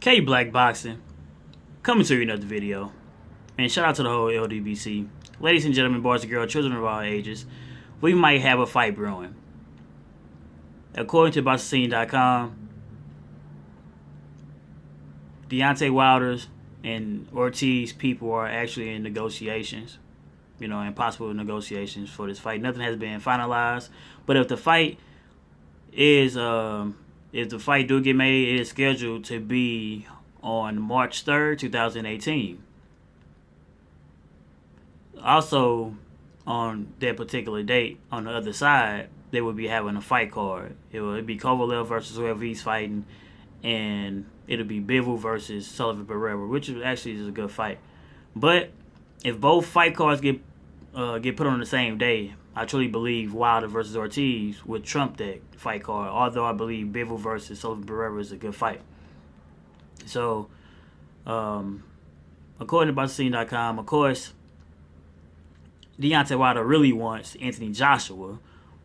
K Black Boxing, coming to you another video. And shout out to the whole LDBC. Ladies and gentlemen, boys and girls, children of all ages, we might have a fight brewing. According to boxing.com, Deontay Wilder's and Ortis people are actually in negotiations, and possible negotiations for this fight. Nothing has been finalized, but if the fight do get made, it is scheduled to be on March 3rd, 2018. Also, on that particular date, on the other side, they will be having a fight card. It'll be Kovalev versus whoever he's fighting, and it'll be Bivol versus Sullivan Barrera, which actually is a good fight. But if both fight cards get put on the same day, I truly believe Wilder versus Ortiz would trump that fight card, although I believe Bivol versus Sullivan Barrera is a good fight. So, according to boxing.com, of course, Deontay Wilder really wants Anthony Joshua,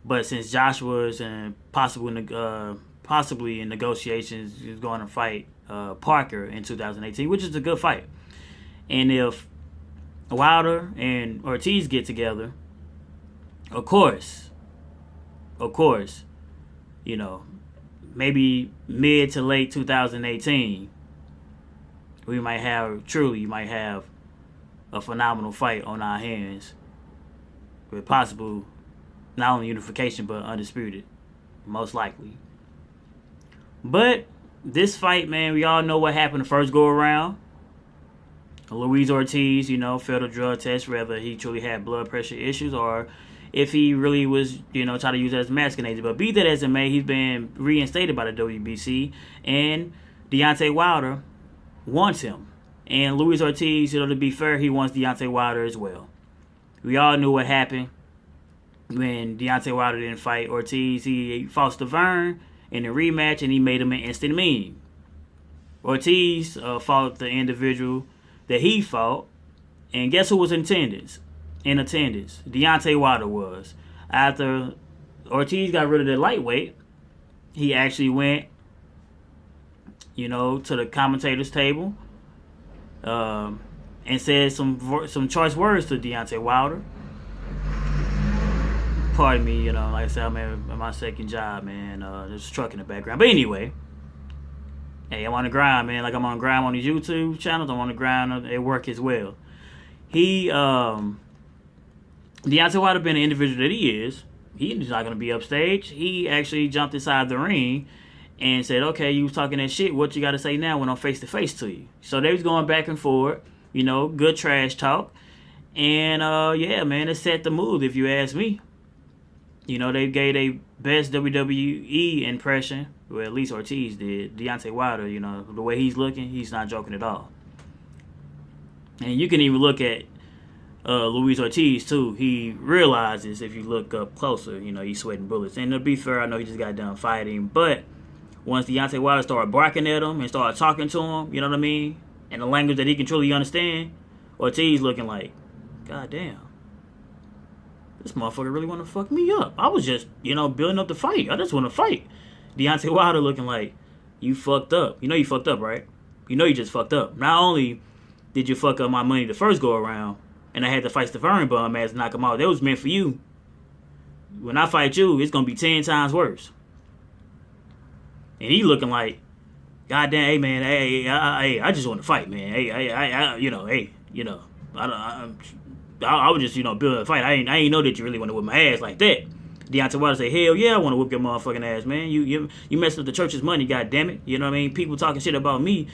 but since Joshua is possibly in negotiations, he's going to fight Parker in 2018, which is a good fight. And if Wilder and Ortiz get together, of course, maybe mid to late 2018, we might have a phenomenal fight on our hands with possible not only unification but undisputed, most likely. But this fight, man, we all know what happened the first go around. Luis Ortiz, failed a drug test, whether he truly had blood pressure issues or if he really was, trying to use it as a masking agent. But be that as it may, he's been reinstated by the WBC, and Deontay Wilder wants him. And Luis Ortiz, to be fair, he wants Deontay Wilder as well. We all knew what happened when Deontay Wilder didn't fight Ortiz. He fought Stavern in the rematch, and he made him an instant meme. Ortiz fought the individual that he fought, and guess who was in attendance? Deontay Wilder was. After Ortiz got rid of the lightweight, he actually went, to the commentator's table and said some choice words to Deontay Wilder. Pardon me, like I said, I'm at my second job, man. There's a truck in the background. But anyway, hey, I'm on the grind, man. Like I'm on the grind on these YouTube channels. I'm on the grind at work as well. Deontay Wilder, being the individual that he is, he's not going to be upstage. He actually jumped inside the ring and said, okay, you was talking that shit. What you got to say now when I'm face-to-face to you? So they was going back and forth, good trash talk. And, yeah, man, it set the mood, if you ask me. They gave their best WWE impression. Well, at least Ortiz did. Deontay Wilder, the way he's looking, he's not joking at all. And you can even look at Luis Ortiz, too. He realizes, if you look up closer, he's sweating bullets. And to be fair, I know he just got done fighting. But once Deontay Wilder started barking at him and started talking to him, you know what I mean? In the language that he can truly understand, Ortiz looking like, God damn. This motherfucker really want to fuck me up. I was just, building up the fight. I just want to fight. Deontay Wilder looking like, you fucked up. You fucked up, right? You just fucked up. Not only did you fuck up my money the first go around, and I had to fight Stavern bum ass and knock him out. That was meant for you. When I fight you, it's going to be 10 times worse. And he looking like, goddamn, hey, man, hey, I just want to fight, man. I was just, building a fight. I ain't know that you really want to whip my ass like that. Deontay Wilder say, hell yeah, I want to whip your motherfucking ass, man. You messed up the church's money, goddammit. You know what I mean? People talking shit about me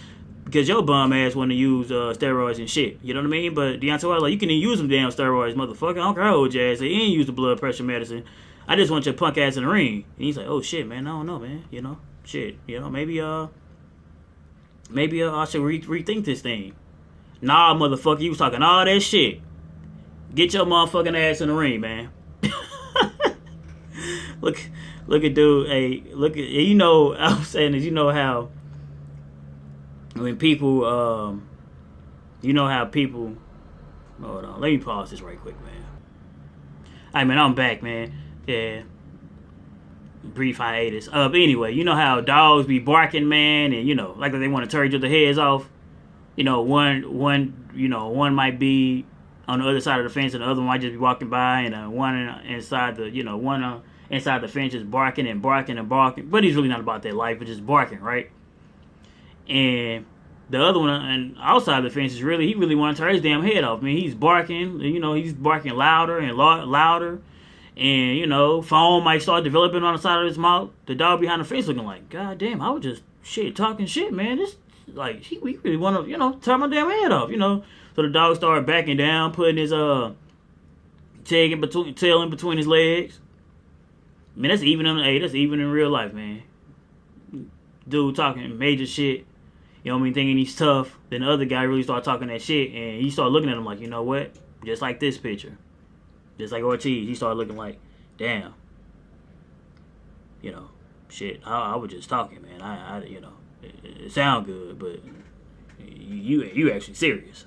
because your bum ass want to use steroids and shit. You know what I mean? But Deontay Wilder like, you can even use them damn steroids, motherfucker. I don't care how old your ass is. You ain't use the blood pressure medicine. I just want your punk ass in the ring. And he's like, oh shit, man, I don't know, man. Shit. Maybe I should rethink this thing. Nah, motherfucker, you was talking all that shit. Get your motherfucking ass in the ring, man. look at dude. Hey, look at I'm saying is how when people how people. Hold on, let me pause this right quick, man. Alright, man, I'm back, man. Yeah, brief hiatus. But anyway, you know how dogs be barking, man, and you know, like they want to tear each other's heads off. You know, one might be on the other side of the fence, and the other one might just be walking by, and one inside the, one inside the fence is barking and barking and barking. But he's really not about that life, but just barking, right? And the other one and outside the fence is he really want to tear his damn head off. I mean, he's barking, he's barking louder and louder. And, foam might start developing on the side of his mouth. The dog behind the fence looking like, God damn, I was just talking shit, man. This, like, we really want to, tear my damn head off, So the dog started backing down, putting his tail in between his legs. Man, that's even in real life, man. Dude talking major shit. Thinking he's tough. Then the other guy really started talking that shit, and he started looking at him like, you know what? Just like this picture. Just like Ortiz, he started looking like, damn. Shit, I was just talking, man. It sound good, but you actually serious.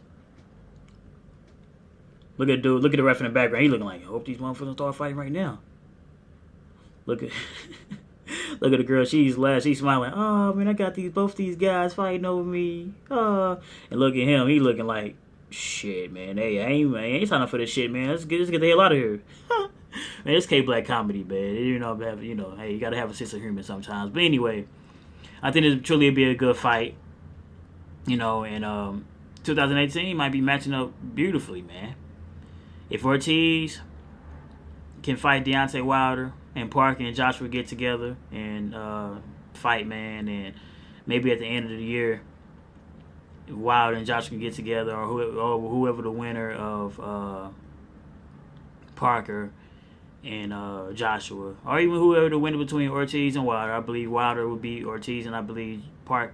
Look at the ref in the background. He looking like, I hope these motherfuckers start fighting right now. Look at the girl. She's smiling. Oh man, I got both these guys fighting over me. And look at him. He looking like, shit, man. Hey, I ain't signing for this shit, man. Let's get the hell out of here. Man, it's K-Black comedy, man. Hey, you gotta have a sense of humor sometimes. But anyway, I think this truly be a good fight. And 2018 might be matching up beautifully, man. If Ortiz can fight Deontay Wilder and Parker and Joshua get together and fight, man, and maybe at the end of the year, Wilder and Joshua can get together, or whoever the winner of Parker and Joshua, or even whoever the winner between Ortiz and Wilder. I believe Wilder would be Ortiz, and I believe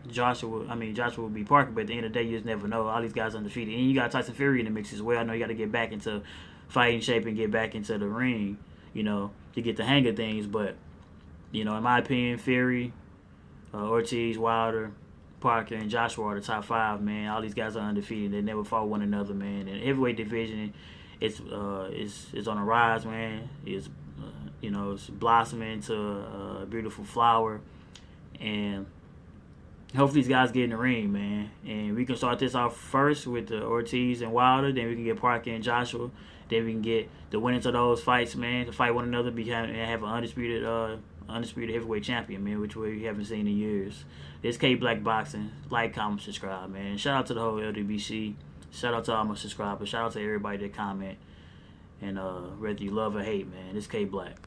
Joshua would be Parker. But at the end of the day, you just never know. All these guys undefeated, and you got Tyson Fury in the mix as well. I know you got to get back into fighting shape and get back into the ring, to get the hang of things. But in my opinion, Fury, Ortiz, Wilder, Parker, and Joshua are the top 5, man. All these guys are undefeated. They never fought one another, man. And the heavyweight division, it's on a rise, man. It's it's blossoming into a beautiful flower, and hopefully these guys get in the ring, man. And we can start this off first with the Ortiz and Wilder. Then we can get Parker and Joshua. Then we can get the winners of those fights, man, to fight one another, and have an undisputed heavyweight champion, man, which we haven't seen in years. This K-Black Boxing. Like, comment, subscribe, man. Shout out to the whole LDBC. Shout out to all my subscribers. Shout out to everybody that comment. And whether you love or hate, man, this K-Black.